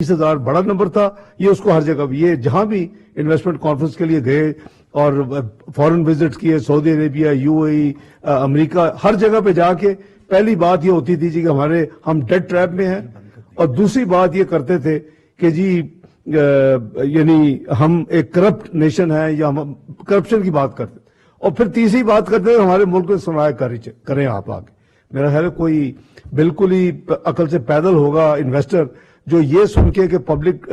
30,000 बड़ा नंबर था, ये उसको हर जगह, ये जहां भी इन्वेस्टमेंट कॉन्फ्रेंस के लिए गए और फॉरेन विजिट किए, सऊदी अरेबिया, यूएई, अमेरिका, हर जगह पे जाके पहली बात ये होती थी जी कि हम डेट ट्रैप में हैं, और दूसरी बात ये करते थे कि जी यानी हम एक करप्ट नेशन है, या हम करप्शन की बात करते, और फिर तीसरी बात करते थे हमारे मुल्क में सुनाया करें आप आगे। मेरा ख्याल है कोई बिल्कुल ही अकल से पैदल होगा इन्वेस्टर जो ये सुन के कि पब्लिक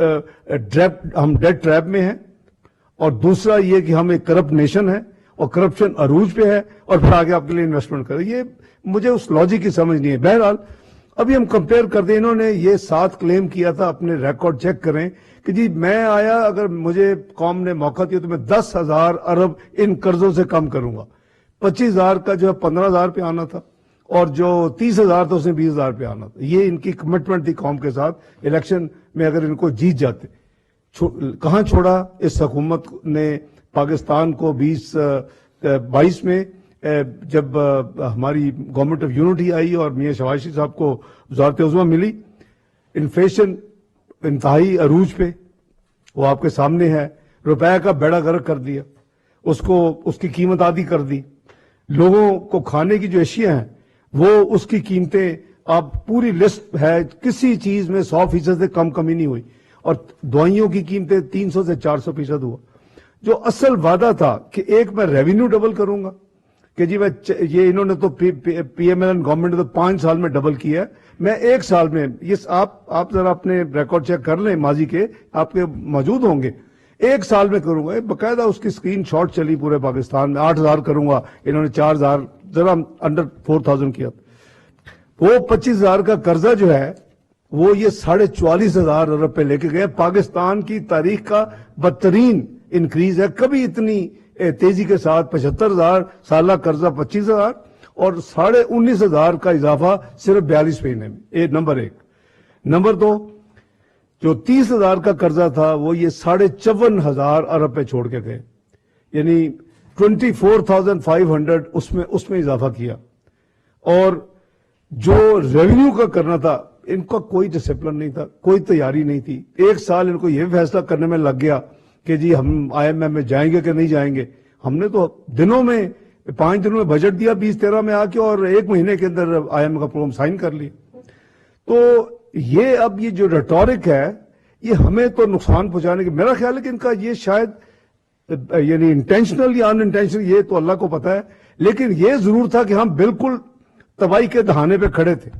हम डेट ट्रैप में हैं, और दूसरा ये कि हम एक करप्ट नेशन है और करप्शन अरूज पे है, और फिर आगे आपके लिए इन्वेस्टमेंट करें, ये मुझे उस लॉजिक की समझ नहीं है। बहरहाल अभी हम कंपेयर करते हैं, इन्होंने ये 7 क्लेम किया था, अपने रिकॉर्ड चेक करें कि जी मैं आया, अगर मुझे कौम ने मौका दिया तो मैं 10,000 अरब इन कर्जों से कम करूंगा। 25,000 का जो है 15,000 पे आना था, और जो 30,000 था उसने 20,000 पे आना था। ये इनकी कमिटमेंट थी कौम के साथ। इलेक्शन में अगर इनको जीत जाते, कहां छोड़ा इस हुकूमत ने पाकिस्तान को 22 में जब हमारी गवर्नमेंट ऑफ यूनिटी आई और मियां शवाशी साहब को वज़ारत उज़्मा मिली, इन्फ्लेशन इंतहाई अरूज पे, वो आपके सामने है, रुपए का बेड़ा गर्क कर दिया, उसकी कीमत आधी कर दी, लोगों को खाने की जो अशिया हैं वो उसकी कीमतें, आप पूरी लिस्ट है, किसी चीज में 100% से कमी नहीं हुई, और दवाइयों की कीमतें 300 से 400% हुआ। जो असल वादा था कि एक मैं रेवेन्यू डबल करूंगा, कि जी मैं ये इन्होंने तो पीएमएल गवर्नमेंट ने तो 5 साल में डबल किया है, मैं 1 साल में, ये आप जरा अपने रिकॉर्ड चेक कर लें, माजी के आपके मौजूद होंगे, 1 साल में करूंगा। बकायदा उसकी स्क्रीन शॉट चली पूरे पाकिस्तान में, 8,000 करूंगा, इन्होंने 4,000, जरा अंडर 4,000 किया। वो 25,000 का कर्जा जो है वो ये 44,500 अरब पे लेके गए। पाकिस्तान की तारीख का बदतरीन इंक्रीज है, कभी इतनी तेजी के साथ 75,000 साला कर्जा 25,000 और 19,500 का इजाफा सिर्फ 42 महीने में। ये नंबर 1। नंबर 2, जो 30,000 का कर्जा था वो ये 54,500 अरब पे छोड़ के गए, यानी 24,500 उसमें इजाफा किया। और जो रेवेन्यू का करना था, इनका कोई डिसिप्लिन नहीं था, कोई तैयारी नहीं थी। 1 साल इनको यह फैसला करने में लग गया कि जी हम आईएमएफ में जाएंगे कि नहीं जाएंगे। हमने तो 5 दिनों में बजट दिया 2013 में आके, और 1 महीने के अंदर आईएमएफ का प्रोग्राम साइन कर लिया। तो ये अब ये जो रेटोरिक है, ये हमें तो नुकसान पहुंचाने की, मेरा ख्याल है कि इनका ये शायद यानी इंटेंशनल या अनइंटेंशनल, ये तो अल्लाह को पता है, लेकिन ये जरूर था कि हम बिल्कुल तबाही के दहाने पे खड़े थे।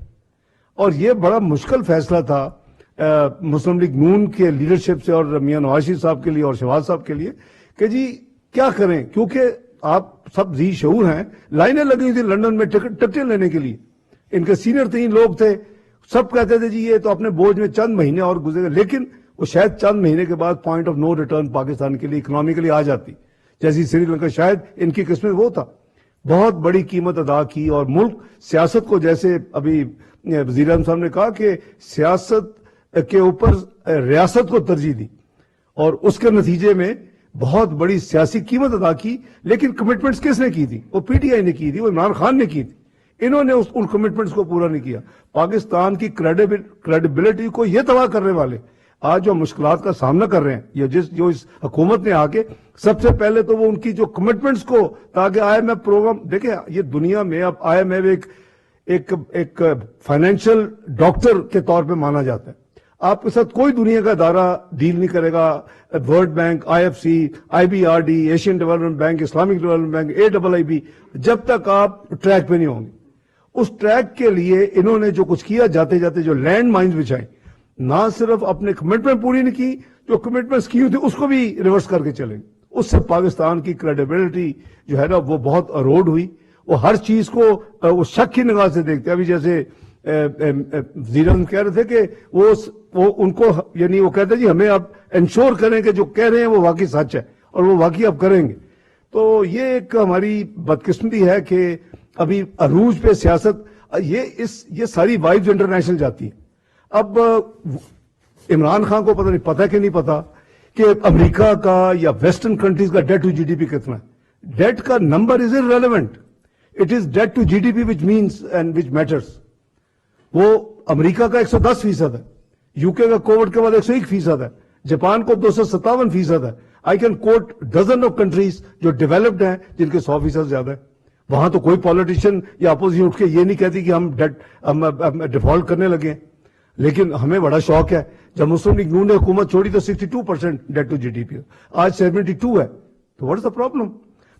और ये बड़ा मुश्किल फैसला था मुस्लिम लीग नून के लीडरशिप से और मियां नवाज शरीफ साहब के लिए और शहबाज साहब के लिए कि जी क्या करें, क्योंकि आप सब जी शऊर हैं, लाइनें लगी हुई थी लंदन में टिकटें लेने के लिए। इनके सीनियर 3 लोग थे, सब कहते थे जी ये तो अपने बोझ में चंद महीने और गुजरे, लेकिन वो शायद चंद महीने के बाद point of no return Pakistan के लिए इकोनॉमिकली आ जाती, जैसी श्रीलंका, शायद इनकी किस्मत वो था। बहुत बड़ी कीमत अदा की, और मुल्क सियासत को, जैसे अभी वजीर आज़म साहब ने कहा कि सियासत के ऊपर रियासत को तरजीह दी, और उसके नतीजे में बहुत बड़ी सियासी कीमत अदा की। लेकिन कमिटमेंट्स किसने की थी? वो पीटीआई ने की थी, वो इमरान खान ने की थी। इन्होंने उन कमिटमेंट्स को पूरा नहीं किया। पाकिस्तान की क्रेडिबिलिटी को ये तबाह करने वाले आज जो मुश्किलात का सामना कर रहे हैं, ये जो इस हुकूमत ने आके, सबसे पहले तो वो उनकी जो कमिटमेंट्स को, ताकि आईएमएफ प्रोग्राम, देखें ये दुनिया में अब आईएमएफ एक फाइनेंशियल डॉक्टर के तौर पे माना जाता है। आपके साथ कोई दुनिया का इदारा डील नहीं करेगा, world bank, IFC, IBRD, Asian development bank, Islamic development bank, AIIB, जब तक आप ट्रैक पे नहीं होंगे। उस ट्रैक के लिए इन्होंने जो कुछ किया, जाते जाते जो लैंड माइन्स बिछाए, ना सिर्फ अपने कमिटमेंट पूरी नहीं की, जो कमिटमेंट्स की हुई थी उसको भी रिवर्स करके चलेंगे। उससे पाकिस्तान की क्रेडिबिलिटी जो है ना वो बहुत अरोड हुई। वो हर चीज को वो शक की निगाह से देखते हैं। अभी जैसे वज़ीर कह रहे थे कि वो उनको, यानी वो कहते हैं जी हमें अब इंश्योर करें कि जो कह रहे हैं वो वाकई सच है, और वो वाकई अब करेंगे। तो ये एक हमारी बदकिस्मती है कि अभी अरूज पे सियासत, ये सारी वाइब्स इंटरनेशनल जाती है। अब इमरान खान को पता नहीं, पता कि नहीं पता कि अमेरिका का या वेस्टर्न कंट्रीज का डेट टू जीडीपी कितना है। डेट का number is irrelevant, it is debt to GDP which means and which matters. वो अमेरिका का 110% है, यूके का कोविड के बाद 101% है, जापान को 257% है। I can quote dozen of countries जो डेवलप्ड हैं जिनके 100% ज्यादा है। वहां तो कोई पॉलिटिशियन या अपोजिशन उठ के ये नहीं कहती कि हम डिफॉल्ट करने लगे हैं। लेकिन हमें बड़ा शौक है, जब मुस्लिम लीग नून ने हुकूमत छोड़ी तो 62% डेट टू जीडीपी, आज 72 है। तो what is the problem?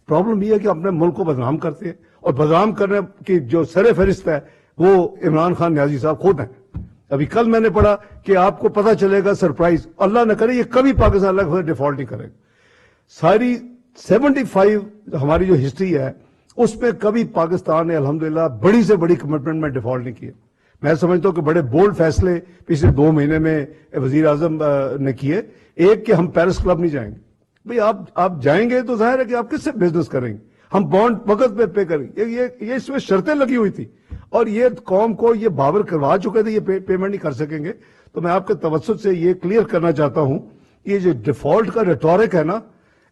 Problem ये है कि अपने मुल्क को बदनाम करते हैं, और बदनाम करने की जो सर फहरिस्त है वो इमरान खान न्याजी साहब खुद हैं। अभी कल मैंने पढ़ा कि आपको पता चलेगा सरप्राइज, अल्लाह न करे ये कभी पाकिस्तान अलग डिफॉल्ट नहीं करेगा। सारी 75 हमारी जो हिस्ट्री है उसमें कभी पाकिस्तान ने अल्हम्दुलिल्लाह बड़ी से बड़ी कमिटमेंट में डिफॉल्ट नहीं किया। मैं समझता हूं कि बड़े बोल्ड फैसले पिछले 2 महीने में वजीर आजम ने किए। एक कि हम पेरिस क्लब नहीं जाएंगे। भाई आप जाएंगे तो जाहिर है कि आप किससे बिजनेस करेंगे? हम बॉन्ड वक्त पे करेंगे। ये इसमें शर्तें लगी हुई थी और ये कौम को ये बावर करवा चुके थे, ये पेमेंट नहीं कर सकेंगे। तो मैं आपके तवज्जुह से ये क्लियर करना चाहता हूं, ये जो डिफॉल्ट का रेटोरिक है ना,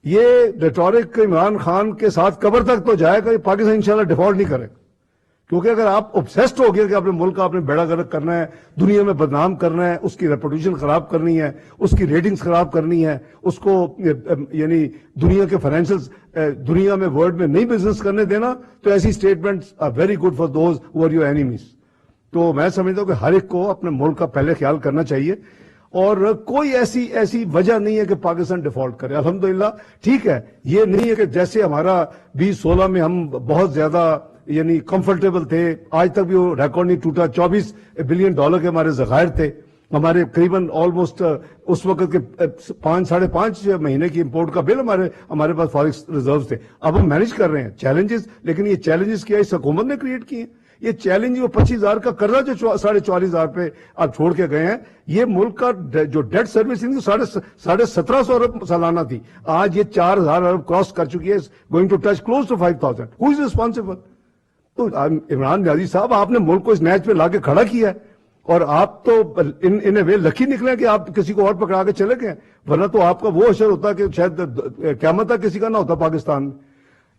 ये रेटोरिक इमरान खान के साथ कब्र तक तो जाएगा, ये पाकिस्तान इंशाल्लाह डिफॉल्ट नहीं करेगा। क्योंकि अगर आप ऑब्सेस्ड हो गए कि अपने मुल्क का आपने बेड़ा गर्क करना है, दुनिया में बदनाम करना है, उसकी रेपुटेशन खराब करनी है, उसकी रेटिंग्स खराब करनी है, उसको यानी दुनिया के फाइनेंशियल दुनिया में वर्ल्ड में नहीं बिजनेस करने देना, तो ऐसी statements are very good for those who are your enemies. तो मैं समझता हूं कि हर एक को अपने मुल्क का पहले ख्याल करना चाहिए, और कोई ऐसी वजह नहीं है कि पाकिस्तान डिफॉल्ट करे। अल्हम्दुलिल्लाह ठीक है, ये नहीं है कि जैसे हमारा 2016 में हम बहुत ज्यादा यानी कंफर्टेबल थे, आज तक भी वो रिकॉर्ड नहीं टूटा। $24 बिलियन के हमारे जखायर थे, हमारे करीबन ऑलमोस्ट उस वक्त के 5-5.5 महीने की इंपोर्ट का बिल हमारे पास फॉरेक्स रिजर्व थे। अब हम मैनेज कर रहे हैं चैलेंजेस, लेकिन ये चैलेंजेस क्या इस हुकूमत ने क्रिएट किए? ये चैलेंज वो 25,000 का कर्जा जो 44,500 पे आप छोड़ के गए हैं, ये मुल्क का जो डेट सर्विसिंग 1750 अरब सालाना थी, आज ये 4,000 अरब क्रॉस कर चुकी है, going to touch close to 5,000। Who is responsible? तो इमरान न्याजी साहब, आपने मुल्क को इस नैच पे लाके खड़ा किया है, और आप तो इन वे लकी निकले कि आप किसी को और पकड़ा के चले गए, वरना तो आपका वो असर होता कि शायद क़यामत तक किसी का ना होता पाकिस्तान में।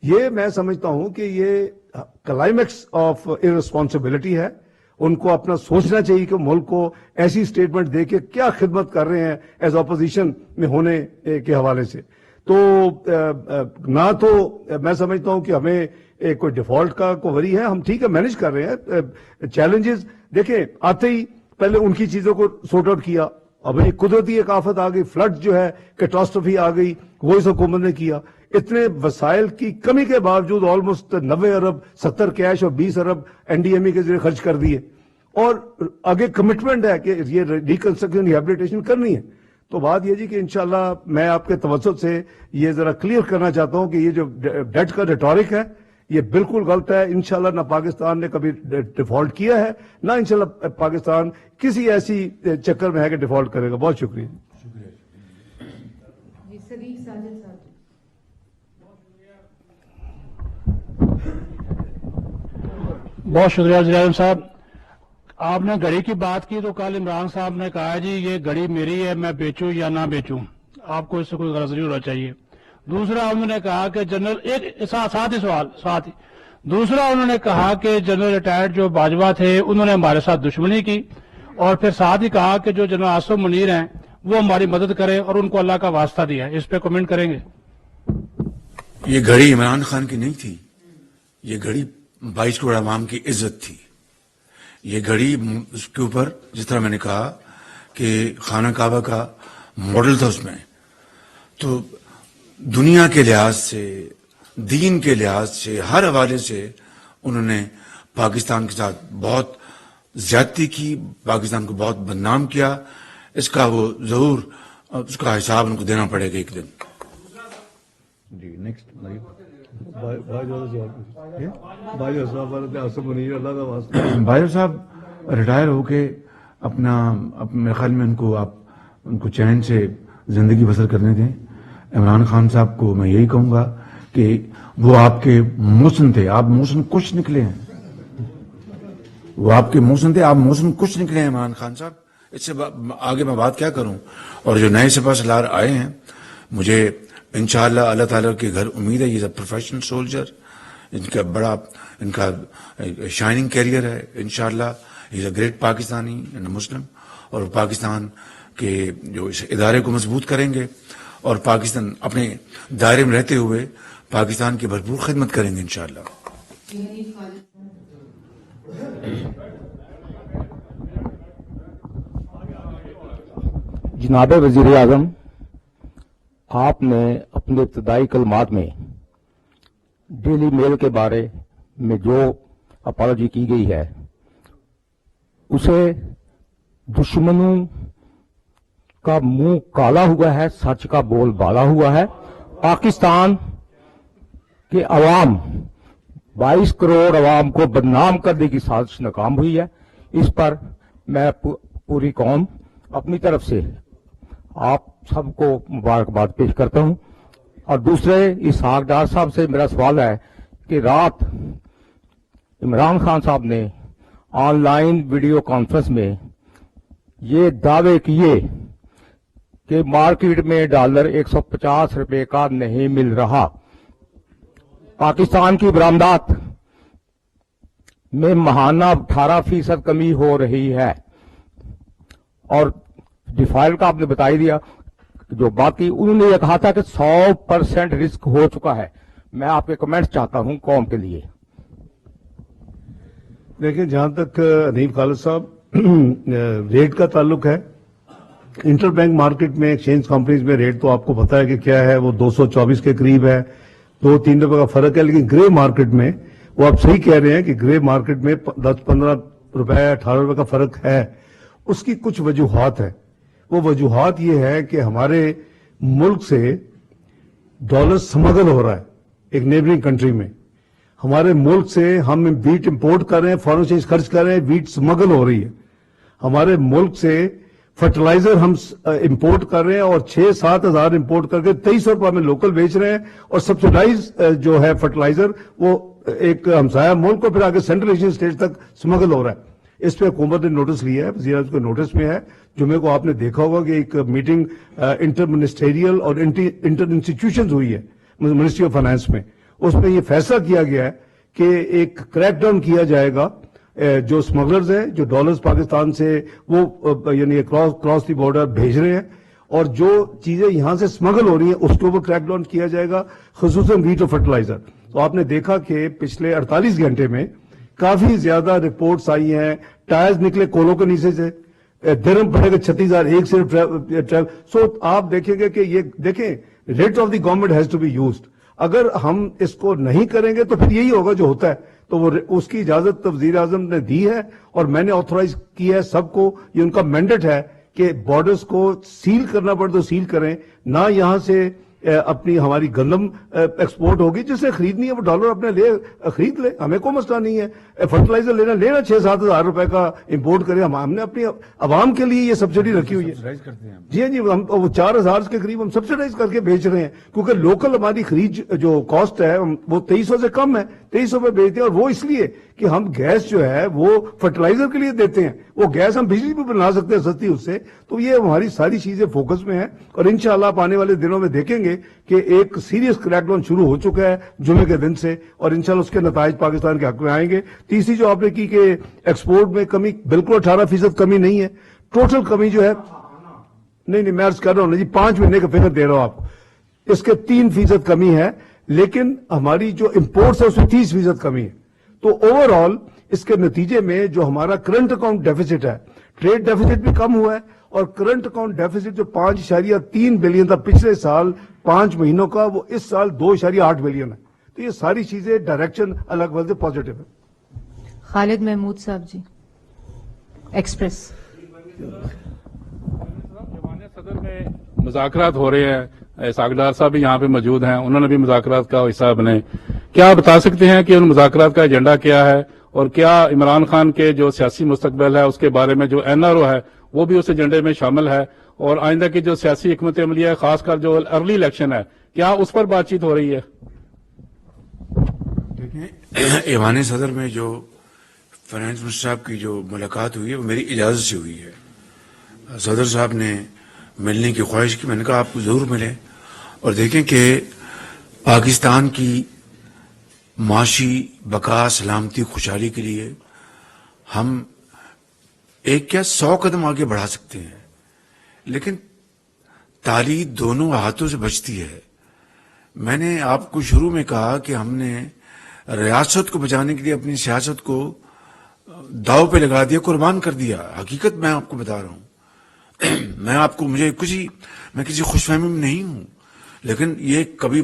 ये मैं समझता हूं कि ये क्लाइमेक्स ऑफ इररिस्पॉन्सिबिलिटी है। उनको अपना सोचना चाहिए कि मुल्क को ऐसी स्टेटमेंट दे के क्या खिदमत कर रहे हैं एज ऑपोजिशन में होने के हवाले से। तो ना तो मैं समझता हूं कि हमें कोई डिफॉल्ट का कोई वरी है, हम ठीक है मैनेज कर रहे हैं चैलेंजेस। देखें, आते ही पहले उनकी चीजों को सॉर्ट आउट किया, अब ये कुदरती एक आफत आ गई, फ्लड जो है, कैटास्ट्रोफी आ गई, वो इस हुकूमत ने किया। इतने वसाइल की कमी के बावजूद ऑलमोस्ट 90 अरब 70 कैश और 20 अरब एनडीएमई के जरिए खर्च कर दिए, और आगे कमिटमेंट है कि ये रिकंस्ट्रक्शन रिहेबिलिटेशन करनी है। तो बात ये जी कि इंशाल्लाह मैं आपके तवज्जुह से ये जरा क्लियर करना चाहता हूं कि ये जो डेट का रेटोरिक है ये बिल्कुल गलत है। इंशाल्लाह ना पाकिस्तान ने कभी डिफॉल्ट किया है, ना इंशाल्लाह पाकिस्तान किसी ऐसी चक्कर में है कि डिफॉल्ट करेगा। बहुत शुक्रिया। बहुत शुक्रिया वज़ीर आज़म साहब। आपने घड़ी की बात की तो कल इमरान साहब ने कहा जी ये घड़ी मेरी है, मैं बेचूं या ना बेचूं, आपको इससे कोई गरज नहीं होना चाहिए। दूसरा उन्होंने कहा कि जनरल एक साथ ही दूसरा उन्होंने कहा कि जनरल रिटायर्ड जो बाजवा थे उन्होंने हमारे साथ दुश्मनी की, और फिर साथ ही कहा कि जो जनरल आसिफ मुनीर हैं वो हमारी मदद करें और उनको अल्लाह का वास्ता दिया। इस पे कमेंट करेंगे? ये घड़ी इमरान खान की नहीं थी, ये घड़ी 22 करोड़ आवाम की इज्जत थी। ये घड़ी उसके ऊपर, जिस तरह मैंने कहा कि खाना काबा का मॉडल था, उसमें तो दुनिया के लिहाज से, दीन के लिहाज से, हर हवाले से उन्होंने पाकिस्तान के साथ बहुत ज्यादती की, पाकिस्तान को बहुत बदनाम किया। इसका वो जरूर उसका हिसाब उनको देना पड़ेगा एक दिन। जी नेक्स्ट भाई साहब रिटायर होके मेरे ख्याल में उनको चैन से जिंदगी बसर करने दें। इमरान खान साहब को मैं यही कहूंगा कि वो आपके मोहसिन थे, आप मोहसिन कुछ निकले हैं। वो आपके मोहसिन थे, आप मोहसिन कुछ निकले हैं इमरान खान साहब। इससे आगे मैं बात क्या करूं। और जो नए सिपह सलार आए हैं, मुझे इंशाअल्लाह अल्लाह ताला के घर उम्मीद है, ये इज अ प्रोफेशनल सोल्जर, इनका शाइनिंग कैरियर है। इंशाअल्लाह he is a great Pakistani and Muslim, اور پاکستان کے جو اس ادارے کو مضبوط کریں گے اور پاکستان اپنے دائرے میں رہتے ہوئے پاکستان کی بھرپور خدمت کریں گے انشاءاللہ۔ جناب وزیر اعظم، آپ نے اپنے ابتدائی کلمات میں ڈیلی میل کے بارے میں جو اپالوجی کی گئی ہے اسے دشمنوں کا منہ کالا ہوا ہے، سچ کا بول بالا ہوا ہے۔ پاکستان کے عوام 22 کروڑ عوام کو بدنام کرنے کی سازش ناکام ہوئی ہے۔ اس پر میں پوری قوم اپنی طرف سے آپ سب کو مبارکباد پیش کرتا ہوں۔ اور دوسرے اسحاق ڈار صاحب سے میرا سوال ہے کہ رات عمران خان صاحب نے آن لائن ویڈیو کانفرنس میں یہ دعوے کیے کہ مارکیٹ میں ڈالر 150 روپے کا نہیں مل رہا، پاکستان کی برآمدات میں ماہانہ 18% کمی ہو رہی ہے، اور ڈیفالٹ کا آپ نے بتا ہی دیا۔ جو باقی انہوں نے یہ کہا تھا کہ 100% رسک ہو چکا ہے۔ میں آپ کے کمنٹس چاہتا ہوں قوم کے لیے۔ دیکھیں، جہاں تک حنیف خالد صاحب ریٹ کا تعلق ہے، انٹر بینک مارکیٹ میں ایکسچینج کمپنیز میں ریٹ تو آپ کو پتا ہے کہ کیا ہے، وہ 224 کے قریب ہے، 2-3 روپے کا فرق ہے۔ لیکن گرے مارکیٹ میں وہ آپ صحیح کہہ رہے ہیں کہ گرے مارکیٹ میں 10-15 روپے 18 روپے کا فرق ہے۔ اس کی کچھ وجوہات ہیں۔ وہ وجوہات یہ ہے کہ ہمارے ملک سے ڈالر سمگل ہو رہا ہے ایک نیبرنگ کنٹری میں۔ ہمارے ملک سے ہم ویٹ امپورٹ کر رہے ہیں، فارن ایکسچینج خرچ کر رہے ہیں، ویٹ سمگل ہو رہی ہے۔ ہمارے ملک سے فرٹیلائزر ہم امپورٹ کر رہے ہیں اور 6-7 ہزار امپورٹ کر کے 2300 روپے میں لوکل بیچ رہے ہیں، اور سبسڈائز جو ہے فرٹیلائزر وہ ایک ہمسایہ ملک کو پھر آگے سینٹرل ایشین اسٹیٹ تک سمگل ہو رہا ہے۔ اس پہ حکومت نے نوٹس لیا ہے، وزیر اعظم کے نوٹس میں ہے۔ جمعے کو آپ نے دیکھا ہوگا کہ ایک میٹنگ انٹر منسٹریل اور انٹر انسٹیٹیوشنز ہوئی ہے منسٹری آف فائنانس میں۔ اس میں یہ فیصلہ کیا گیا ہے کہ ایک کریک ڈاؤن کیا جائے گا جو اسمگلرز ہیں، جو ڈالرز پاکستان سے وہ یعنی کراس دی بارڈر بھیج رہے ہیں، اور جو چیزیں یہاں سے اسمگل ہو رہی ہیں اس کے اوپر کریک ڈاؤن کیا جائے گا، خصوصاً ویٹ اور فرٹیلائزر۔ تو آپ نے دیکھا کہ پچھلے 48 گھنٹے میں کافی زیادہ رپورٹس آئی ہیں، ٹائرز نکلے کولوں کے نیچے سے، درہم پڑے گا 36,000 ایک صرف۔ سو آپ دیکھیں گے کہ یہ دیکھیں rate of the government has to be used. اگر ہم اس کو نہیں کریں گے تو پھر یہی ہوگا جو ہوتا ہے۔ تو وہ اس کی اجازت وزیر اعظم نے دی ہے اور میں نے آتھورائز کی ہے سب کو، یہ ان کا مینڈیٹ ہے کہ بارڈرز کو سیل کرنا پڑے تو سیل کریں، نہ یہاں سے اپنی ہماری گندم ایکسپورٹ ہوگی، جس سے خریدنی ہے وہ ڈالر اپنے لے خرید لے، ہمیں کوئی مسئلہ نہیں ہے۔ فرٹیلائزر لینا 6-7 ہزار روپے کا امپورٹ کرے، ہم نے اپنی عوام کے لیے یہ سبسڈی رکھی ہوئی ہے۔ جی ہاں جی، ہم وہ 4,000 کے قریب ہم سبسڈائز کر کے بیچ رہے ہیں، کیونکہ لوکل ہماری خرید جو کاسٹ ہے وہ 2300 سے کم ہے، 2300 پہ بیچتے ہیں، اور وہ اس لیے کہ ہم گیس جو ہے وہ فرٹیلائزر کے لیے دیتے ہیں، وہ گیس ہم بجلی بھی بنا سکتے ہیں سستی اس سے۔ تو یہ ہماری ساری چیزیں فوکس میں ہیں، اور انشاءاللہ آپ آنے والے دنوں میں دیکھیں گے کہ ایک سیریس کریک ڈاؤن شروع ہو چکا ہے جمعے کے دن سے، اور انشاءاللہ اس کے نتائج پاکستان کے حق میں آئیں گے۔ تیسری جو آپ نے کی کہ ایکسپورٹ میں کمی، بالکل 18% کمی نہیں ہے، ٹوٹل کمی جو ہے نہیں میں عرض کر رہا ہوں جی، 5 مہینے کا فگر دے رہا ہوں آپ کو، اس کے 3% کمی ہے، لیکن ہماری جو امپورٹس ہے اس میں 30% کمی ہے۔ تو اوور آل اس کے نتیجے میں جو ہمارا کرنٹ اکاؤنٹ ڈیفیسٹ ہے، ٹریڈ ڈیفیسٹ بھی کم ہوا ہے، اور کرنٹ اکاؤنٹ ڈیفیسٹ جو 5.3 بلین تھا پچھلے سال 5 مہینوں کا، وہ اس سال 2.8 بلین ہے۔ تو یہ ساری چیزیں ڈائریکشن الگ وجہ سے پازیٹو ہے۔ خالد محمود صاحب جی، ایکسپریس۔ جوان صدر میں مذاکرات ہو رہے ہیں، اسحاق ڈار صاحب بھی یہاں پہ موجود ہیں، انہوں نے بھی مذاکرات کا حصہ بنے۔ کیا آپ بتا سکتے ہیں کہ ان مذاکرات کا ایجنڈا کیا ہے، اور کیا عمران خان کے جو سیاسی مستقبل ہے اس کے بارے میں جو NRO ہے وہ بھی اس ایجنڈے میں شامل ہے، اور آئندہ کی جو سیاسی حکمت عملی ہے، خاص کر جو ارلی الیکشن ہے، کیا اس پر بات چیت ہو رہی ہے؟ دیکھیں، ایوان صدر میں جو فائنانس منسٹر صاحب کی جو ملاقات ہوئی ہے وہ میری اجازت سے ہوئی ہے۔ صدر صاحب نے ملنے کی خواہش کی، میں نے کہا آپ کو ضرور ملیں، اور دیکھیں کہ پاکستان کی معاشی بقا، سلامتی، خوشحالی کے لیے ہم ایک کیا 100 قدم آگے بڑھا سکتے ہیں، لیکن تالی دونوں ہاتھوں سے بچتی ہے. میں نے آپ کو شروع میں کہا کہ ہم نے ریاست کو بچانے کے لیے اپنی سیاست کو داؤ پہ لگا دیا، قربان کر دیا. حقیقت میں آپ کو بتا رہا ہوں. میں کسی خوش فہمی میں نہیں ہوں، لیکن یہ کبھی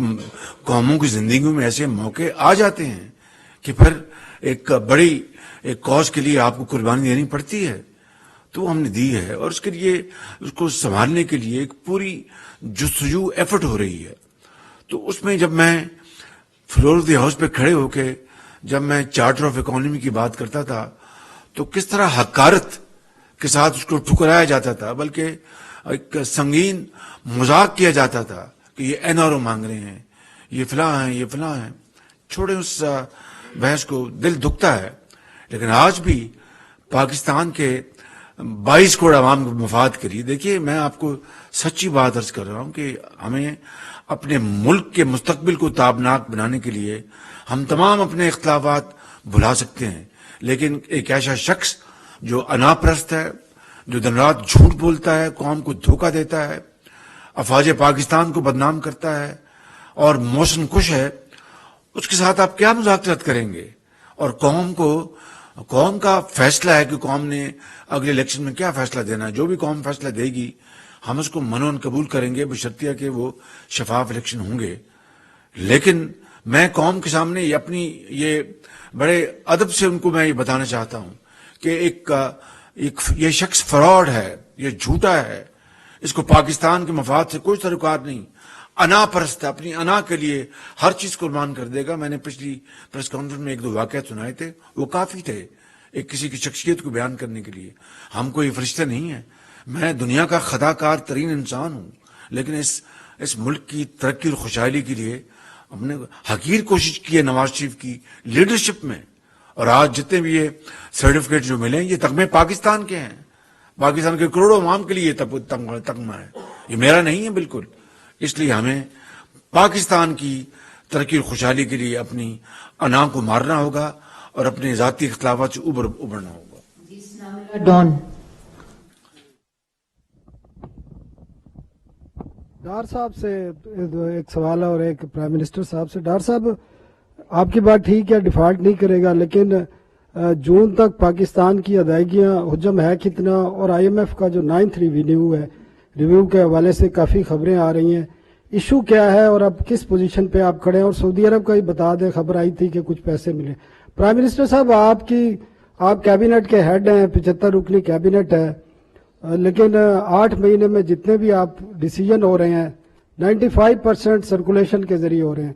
قوموں کی زندگیوں میں ایسے موقع آ جاتے ہیں کہ پھر ایک بڑی ایک کاز کے لیے آپ کو قربانی دینی پڑتی ہے. تو ہم نے دی ہے، اور اس کے لیے اس کو سنبھالنے کے لیے ایک پوری جستجو ایفرٹ ہو رہی ہے. تو اس میں جب میں فلور آف دی ہاؤس پہ کھڑے ہو کے جب میں چارٹر آف اکانومی کی بات کرتا تھا تو کس طرح حقارت کے ساتھ اس کو ٹھکرایا جاتا تھا، بلکہ ایک سنگین مذاق کیا جاتا تھا کہ یہ این آر او مانگ رہے ہیں، یہ فلاں ہیں، یہ فلاں ہیں. چھوڑے اس بحث کو، دل دکھتا ہے. لیکن آج بھی پاکستان کے 22 کروڑ عوام کے مفاد کے لیے، دیکھیے میں آپ کو سچی بات عرض کر رہا ہوں کہ ہمیں اپنے ملک کے مستقبل کو تابناک بنانے کے لیے ہم تمام اپنے اختلافات بھلا سکتے ہیں، لیکن ایک ایسا شخص جو انا پرست ہے، جو دن رات جھوٹ بولتا ہے، قوم کو دھوکہ دیتا ہے، افواج پاکستان کو بدنام کرتا ہے اور موشن کش ہے، اس کے ساتھ آپ کیا مذاکرات کریں گے؟ اور قوم کا فیصلہ ہے کہ قوم نے اگلے الیکشن میں کیا فیصلہ دینا ہے. جو بھی قوم فیصلہ دے گی ہم اس کو منون قبول کریں گے، بشرطیہ کہ وہ شفاف الیکشن ہوں گے. لیکن میں قوم کے سامنے یہ بڑے ادب سے ان کو میں یہ بتانا چاہتا ہوں کہ یہ شخص فراڈ ہے، یہ جھوٹا ہے، اس کو پاکستان کے مفاد سے کوئی تعلقات نہیں، انا پرست ہے، اپنی انا کے لیے ہر چیز قربان کر دے گا. میں نے پچھلی پریس کانفرنس میں 1-2 واقعات سنائے تھے، وہ کافی تھے ایک کسی کی شخصیت کو بیان کرنے کے لیے. ہم کوئی فرشتے نہیں ہیں، میں دنیا کا خطا کار ترین انسان ہوں، لیکن اس ملک کی ترقی اور خوشحالی کے لیے ہم نے حقیر کوشش کی ہے نواز شریف کی لیڈرشپ میں. اور آج جتنے بھی یہ سرٹیفکیٹ جو ملے ہیں یہ تمغے پاکستان کے ہیں، پاکستان کے کروڑوں عوام کے لیے یہ تمغہ ہے، یہ میرا نہیں ہے بالکل. اس لیے ہمیں پاکستان کی ترقی اور خوشحالی کے لیے اپنی انا کو مارنا ہوگا اور اپنے ذاتی اختلافات سے ابھرنا ہوگا. ڈان. ڈار صاحب سے ایک سوال ہے اور ایک پرائم منسٹر صاحب سے. ڈار صاحب آپ کی بات ٹھیک ہے، ڈیفالٹ نہیں کرے گا، لیکن جون تک پاکستان کی ادائیگیاں حجم ہے کتنا؟ اور آئی ایم ایف کا جو 9th ریویو ہے، ریویو کے حوالے سے کافی خبریں آ رہی ہیں، ایشو کیا ہے اور اب کس پوزیشن پہ آپ کھڑے ہیں؟ اور سعودی عرب کا ہی بتا دیں، خبر آئی تھی کہ کچھ پیسے ملے. پرائم منسٹر صاحب آپ کیبنٹ کے ہیڈ ہیں، 75 رکنی کیبنٹ ہے، لیکن 8 مہینے میں جتنے بھی آپ ڈیسیجن ہو رہے ہیں 95% سرکولیشن کے ذریعے ہو رہے ہیں،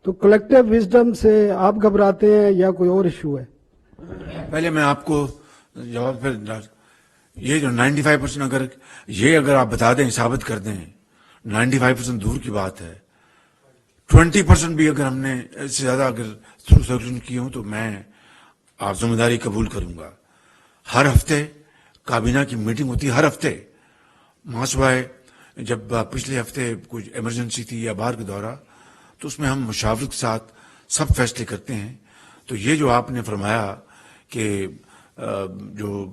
تو کلیکٹیو وزڈم سے آپ گھبراتے ہیں یا کوئی اور ایشو ہے؟ پہلے میں آپ کو جواب یہ جو 95% اگر آپ بتا دیں، ثابت کر دیں، 95% دور کی بات ہے. 20% بھی اگر ہم نے اس سے زیادہ اگر سرکولیشن کی ہوں تو میں آپ ذمہ داری قبول کروں گا. ہر ہفتے کابینہ کی میٹنگ ہوتی ہے، ہر ہفتے. ماسوائے جب پچھلے ہفتے کچھ ایمرجنسی تھی یا باہر کا دورہ، تو اس میں ہم مشاورت کے ساتھ سب فیصلے کرتے ہیں. تو یہ جو آپ نے فرمایا کہ جو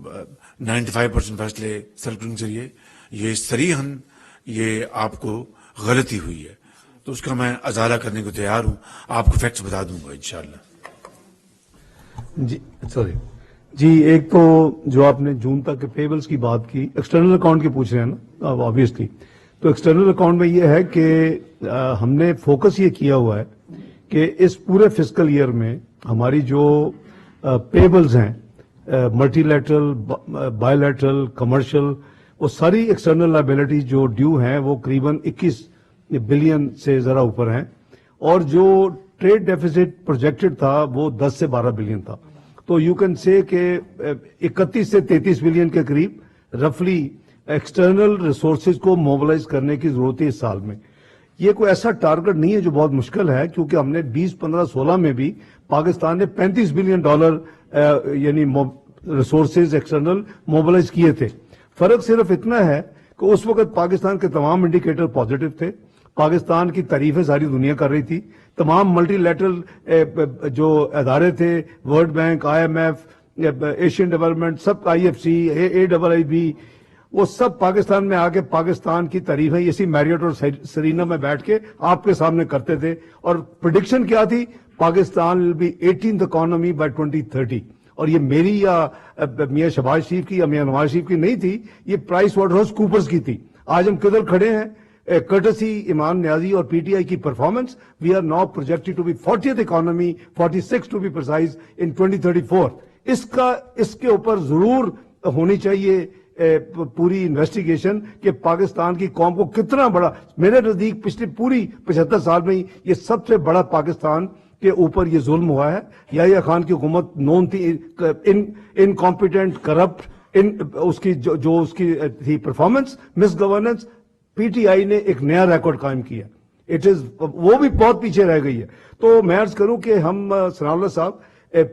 95% فیصلے سرکولیشن کے ذریعے، یہ صریحاً یہ آپ کو غلطی ہوئی ہے، تو اس کا میں ازالہ کرنے کو تیار ہوں، آپ کو فیکٹس بتا دوں گا انشاءاللہ. جی ایک تو جو آپ نے جون تک کے پیبلز کی بات کی، ایکسٹرنل اکاؤنٹ کے پوچھ رہے ہیں نا آبویسلی. تو ایکسٹرنل اکاؤنٹ میں یہ ہے کہ ہم نے فوکس یہ کیا ہوا ہے کہ اس پورے فسکل ایئر میں ہماری جو پیبلز ہیں، multi lateral, by lateral, commercial, وہ ساری ایکسٹرنل لائبلٹی جو ڈیو ہیں وہ قریباً 21 بلین سے ذرا اوپر ہیں، اور جو ٹریڈ ڈیفیسٹ پروجیکٹڈ تھا وہ 10 سے 12 بلین تھا. تو یو کین سے کہ 31 سے 33 بلین کے قریب رفلی ایکسٹرنل ریسورسز کو موبلائز کرنے کی ضرورت ہے اس سال میں. یہ کوئی ایسا ٹارگٹ نہیں ہے جو بہت مشکل ہے، کیونکہ ہم نے 2015-16 میں بھی پاکستان نے $35 بلین یعنی ریسورسز ایکسٹرنل موبلائز کیے تھے. فرق صرف اتنا ہے کہ اس وقت پاکستان کے تمام انڈیکیٹر پازیٹو تھے، پاکستان کی تعریفیں ساری دنیا کر رہی تھی، تمام ملٹی لیٹرل جو ادارے تھے، World Bank, I M F, Asian development, सब IFC, AIIB, वो सब पाकिस्तान में आके पाकिस्तान की तारीफें इसी मैरियट और सरीना में बैठ के आपके सामने करते थे। और प्रेडिक्शन क्या थी? Pakistan will be 18th economy bye 2030। और ये मेरी या मियां शहबाज शरीफ की या मियां नवाज शरीफ की नहीं थी, ये प्राइस वाटरहाउस कूपर्स की थी। आज हम किधर खड़े हैं? courtesy इमाम न्याजी और PTI की performance, we are now projected to be 40th economy, 46 to be precise, in 2034। इसके ऊपर जरूर होनी चाहिए पूरी इन्वेस्टिगेशन कि पाकिस्तान की कौम को कितना बड़ा, मेरे नजदीक पिछली पूरी 75 साल में ही ये सबसे बड़ा पाकिस्तान के ऊपर ये जुल्म हुआ है। याहिया खान की हुकूमत नॉन थी, इनकॉम्पिटेंट, करप्ट, उसकी जो उसकी थी परफॉर्मेंस, मिस गवर्नेंस, PTI ने एक नया रिकॉर्ड कायम किया। वो भी बहुत पीछे रह गई है। तो मैं अर्ज करूं कि हम सनाउल्लाह साहब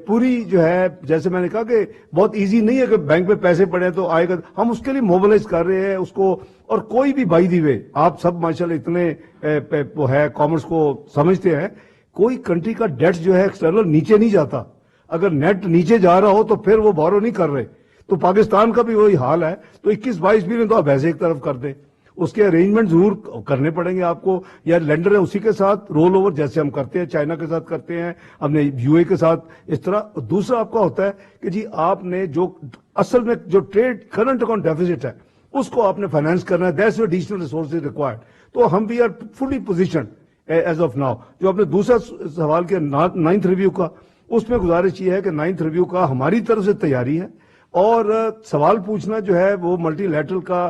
पूरी जो है, जैसे मैंने कहा कि बहुत इजी नहीं है कि बैंक में पैसे पड़े तो आएगा, हम उसके लिए मोबिलाइज कर रहे हैं उसको। और कोई भी बाई दी वे, आप सब माशाल्लाह इतने वो है कॉमर्स को समझते हैं, कोई कंट्री का डेट जो है एक्सटर्नल नीचे नहीं जाता। अगर नेट नीचे जा रहा हो तो फिर वो बोरो नहीं कर रहे। तो पाकिस्तान का भी वही हाल है। तो 21-22 बिलियन तो आप वैसे एक तरफ कर दें, उसके अरेंजमेंट जरूर करने पड़ेंगे आपको। या लेंडर है उसी के साथ रोल ओवर, जैसे हम करते हैं, चाइना के साथ करते हैं, हमने UAE के साथ इस तरह। दूसरा आपका होता है कि जी आपने जो असल में जो ट्रेड करंट अकाउंट डेफिसिट है उसको आपने फाइनेंस करना है, दैट्स एडिशनल रिसोर्सेज रिक्वायर्ड। तो हम we are fully position as of now. जो आपने दूसरा सवाल किया 9th रिव्यू का, उसमें गुजारिश ये है कि 9th रिव्यू का हमारी तरफ से तैयारी है। और सवाल पूछना जो है वो मल्टीलैटरल का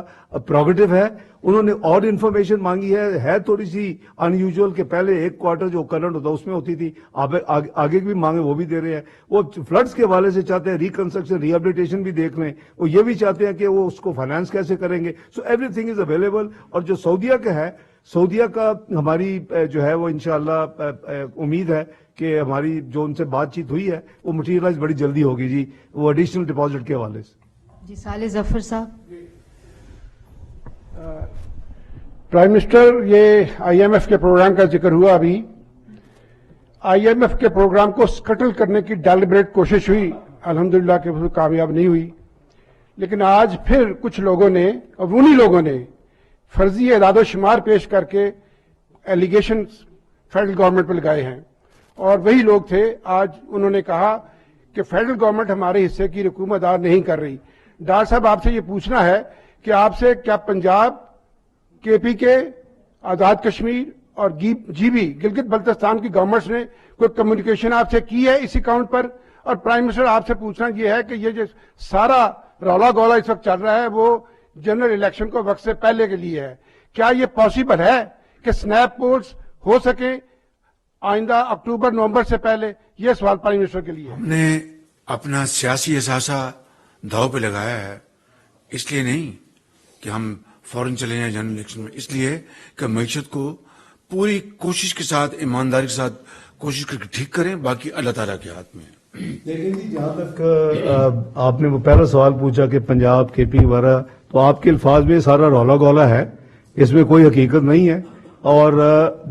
प्रोगेटिव है। उन्होंने और इन्फॉर्मेशन मांगी है थोड़ी सी अनयूजुअल के पहले एक क्वार्टर जो करंट होता उसमें होती थी, आगे की भी मांगे वो भी दे रहे हैं। वो फ्लड्स के हवाले से चाहते हैं रिकंस्ट्रक्शन रिहेबिलिटेशन भी देख लें, वो ये भी चाहते हैं कि वो उसको फाइनेंस कैसे करेंगे। So everything is available. और जो सऊदीया का है, सऊदीया का हमारी जो है वो इंशाअल्लाह उम्मीद है कि हमारी जो उनसे बातचीत हुई है वो मटीरियलाइज बड़ी जल्दी होगी जी, वो एडिशनल डिपॉजिट के हवाले से। जी साले जफर साहब। प्राइम मिनिस्टर, ये IMF के प्रोग्राम का जिक्र हुआ अभी। IMF के प्रोग्राम को स्कटल करने की डेलिब्रेट कोशिश हुई, अल्हम्दुलिल्लाह कि कामयाब नहीं हुई। लेकिन आज फिर कुछ लोगों ने, और उन्हीं लोगों ने फर्जी एदाद-ओ-शुमार पेश करके एलिगेशन फेडरल गवर्नमेंट पर लगाए हैं। और वही लोग थे, आज उन्होंने कहा कि फेडरल गवर्नमेंट हमारे हिस्से की रकूम अदा नहीं कर रही। डॉक्टर साहब, आपसे ये पूछना है कि आपसे क्या पंजाब, KPK, आजाद कश्मीर और GB गिलगित बल्तिस्तान की गवर्नमेंट्स ने कोई कम्युनिकेशन आपसे की है इस अकाउंट पर? और प्राइम मिनिस्टर, आपसे पूछना यह है कि ये जो सारा रौला गौला इस वक्त चल रहा है वो जनरल इलेक्शन को वक्त से पहले के लिए है। क्या ये पॉसिबल है कि स्नैप पोल्स हो सके आइंदा अक्टूबर-नवंबर से पहले? यह सवाल प्राइम मिनिस्टर के लिए है। हमने अपना सियासी एहसासा दांव पे लगाया है, इसलिए नहीं कि हम फौरन चले जाएं जनरल इलेक्शन में, इसलिए कि मईशत को पूरी कोशिश के साथ, ईमानदारी के साथ कोशिश करके ठीक करें, बाकी अल्लाह ताला के हाथ में है। लेकिन जी जहां तक आपने वो पहला सवाल पूछा कि पंजाब, KP वगैरह, तो आपके अल्फाज में सारा रौला गौला है, इसमें कोई हकीकत नहीं है। और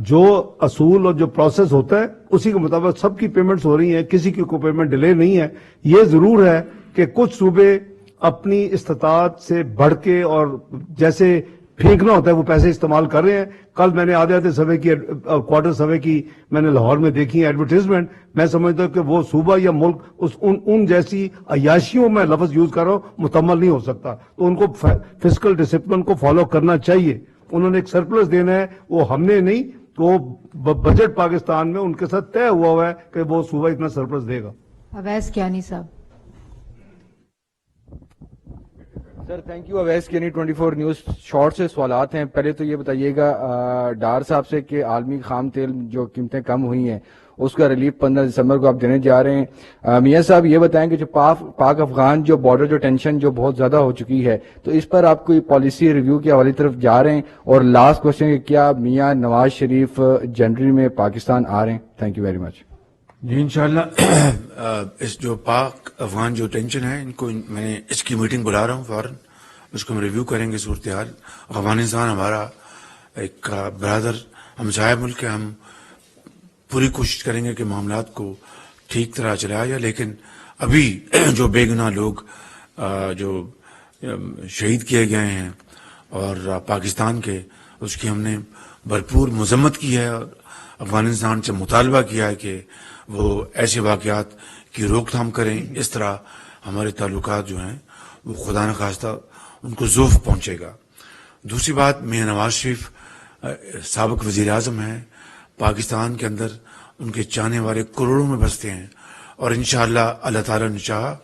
जो असूल और जो प्रोसेस होता है उसी के मुताबिक सबकी पेमेंट्स हो रही हैं, किसी की कोई पेमेंट डिले नहीं है। ये जरूर है कि कुछ सूबे अपनी इस्तात से बढ़ के और जैसे फेंकना होता है वो पैसे इस्तेमाल कर रहे हैं। कल मैंने आधे सर्वे की, क्वार्टर सर्वे की मैंने लाहौर में देखी एडवर्टीजमेंट। मैं समझता हूं कि वो सूबा या मुल्क उन जैसी अयाशियों में लफ्ज यूज कर रहा हूं, मुकम्मल नहीं हो सकता। तो उनको फिस्कल डिसिप्लिन को फॉलो करना चाहिए। उन्होंने एक सरप्लस देना है, वो हमने नहीं, तो बजट पाकिस्तान में उनके साथ तय हुआ है कि वो सूबा इतना सरप्लस देगा। अवैस कियानी साहब। Sir thank you. Awais Kiani 24 news. Short से सवालात हैं। पहले तो ये बताइएगा डार साहब से कि आलमी खाम तेल जो कीमतें कम हुई हैं उसका रिलीफ 15 दिसंबर को आप देने जा रहे हैं। मियां साहब ये बताएं कि जो पाक अफगान जो बॉर्डर जो टेंशन जो बहुत ज्यादा हो चुकी है, तो इस पर आप कोई पॉलिसी रिव्यू के हवाले तरफ जा रहे हैं? और लास्ट क्वेश्चन कि क्या मियां नवाज शरीफ जनवरी में पाकिस्तान आ रहे हैं? Thank you very much. जी इंशाल्लाह इस जो पाक अफगान जो टेंशन है, इनको मैं इसकी मीटिंग बुला रहा हूँ फौरन, उसको हम रिव्यू करेंगे सूरत हाल। अफगानिस्तान हमारा एक ब्रदर हमसाया मुल्क है, हम पूरी कोशिश करेंगे कि मामलात को ठीक तरह चलाया जाए, लेकिन ابھی جو بے گناہ لوگ جو شہید کیے گئے ہیں اور پاکستان کے، اس کی ہم نے بھرپور مذمت کی ہے اور افغانستان سے مطالبہ کیا ہے کہ وہ ایسے واقعات کی روک تھام کریں. اس طرح ہمارے تعلقات جو ہیں وہ خدا نخواستہ ان کو ضعف پہنچے گا. دوسری بات، میاں نواز شریف سابق وزیر اعظم ہیں، پاکستان کے اندر ان کے چاہنے والے کروڑوں میں بستے ہیں اور انشاءاللہ اللہ تعالیٰ نے چاہا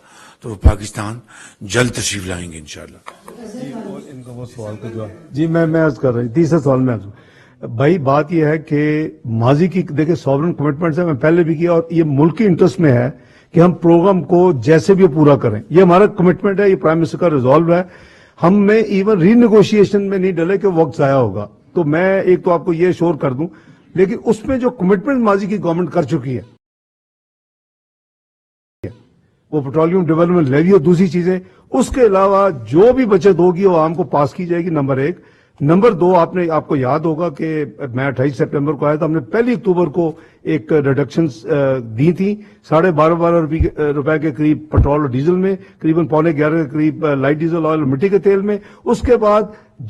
تو وہ پاکستان جلد تشریف لائیں گے انشاءاللہ. ان کو وہ سوال کا جواب جی میں عرض کر رہی تیسرے سوال میں بھائی بات یہ ہے کہ ماضی کی دیکھیں سوورن کمٹمنٹس ہے، میں پہلے بھی کیا اور یہ ملک کی انٹرسٹ میں ہے کہ ہم پروگرام کو جیسے بھی پورا کریں. یہ ہمارا کمٹمنٹ ہے، یہ پرائم منسٹر کا ریزالو ہے. ہم میں ایون ری نیگوشیشن میں نہیں ڈلے کہ وقت ضائع ہوگا. تو میں ایک تو آپ کو یہ شور کر دوں، لیکن اس میں جو کمٹمنٹ ماضی کی گورنمنٹ کر چکی ہے وہ پیٹرولیم ڈیولپمنٹ لیوی اور دوسری چیزیں، اس کے علاوہ جو بھی بچت ہوگی وہ عوام کو پاس کی جائے گی. نمبر ایک. نمبر دو، آپ کو یاد ہوگا کہ میں 28 سپٹمبر کو آیا تھا، ہم نے 1 اکتوبر کو ایک ریڈکشنز دی تھی 12.5 روپے کے قریب پیٹرول اور ڈیزل میں، قریباً 11.25 کے قریب لائٹ ڈیزل آئل اور مٹی کے تیل میں. اس کے بعد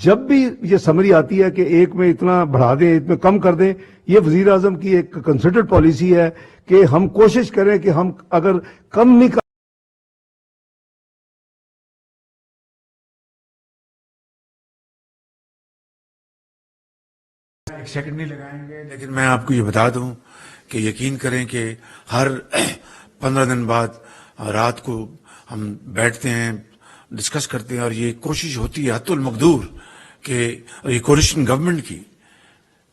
جب بھی یہ سمری آتی ہے کہ ایک میں اتنا بڑھا دیں ایک میں کم کر دیں، یہ وزیر اعظم کی ایک کنسیڈرڈ پالیسی ہے کہ ہم کوشش کریں کہ ہم اگر کم نہیں ایک سیکنڈ نہیں لگائیں گے، لیکن میں آپ کو یہ بتا دوں کہ یقین کریں کہ ہر 15 دن بعد رات کو ہم بیٹھتے ہیں، ڈسکس کرتے ہیں اور یہ کوشش ہوتی ہے حتی المقدور کہ یہ کولیشن گورنمنٹ کی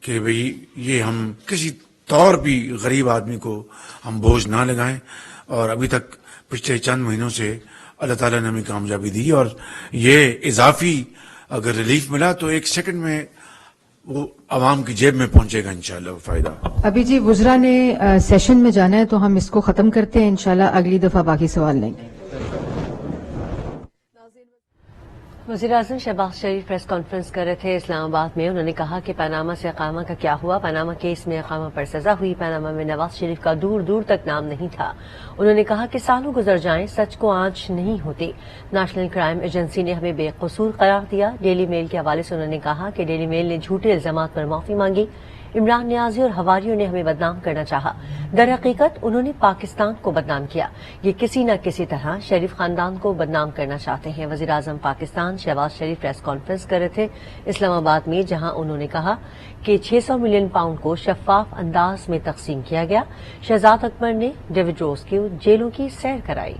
کہ بھئی یہ ہم کسی طور بھی غریب آدمی کو ہم بوجھ نہ لگائیں. اور ابھی تک پچھلے چند مہینوں سے اللہ تعالیٰ نے ہمیں کامیابی دی اور یہ اضافی اگر ریلیف ملا تو 1 سیکنڈ میں وہ عوام کی جیب میں پہنچے گا انشاءاللہ وہ فائدہ. ابھی جی وزراء نے سیشن میں جانا ہے تو ہم اس کو ختم کرتے ہیں، انشاءاللہ اگلی دفعہ باقی سوال لیں گے. وزیر اعظم شہباز شریف پریس کانفرنس کر رہے تھے اسلام آباد میں. انہوں نے کہا کہ پاناما سے اقامہ کا کیا ہوا، پاناما کیس میں اقامہ پر سزا ہوئی، پاناما میں نواز شریف کا دور دور تک نام نہیں تھا. انہوں نے کہا کہ سالوں گزر جائیں سچ کو آنچ نہیں ہوتی. نیشنل کرائم ایجنسی نے ہمیں بے قصور قرار دیا. ڈیلی میل کے حوالے سے انہوں نے کہا کہ ڈیلی میل نے جھوٹے الزامات پر معافی مانگی. عمران نیازی اور حواریوں نے ہمیں بدنام کرنا چاہا، در حقیقت انہوں نے پاکستان کو بدنام کیا. یہ کسی نہ کسی طرح شریف خاندان کو بدنام کرنا چاہتے ہیں. وزیر اعظم پاکستان شہباز شریف پریس کانفرنس کر رہے تھے اسلام آباد میں، جہاں انہوں نے کہا کہ 600 ملین پاؤنڈ کو شفاف انداز میں تقسیم کیا گیا. شہزاد اکبر نے ڈیوڈ روز کی جیلوں کی سیر کرائی.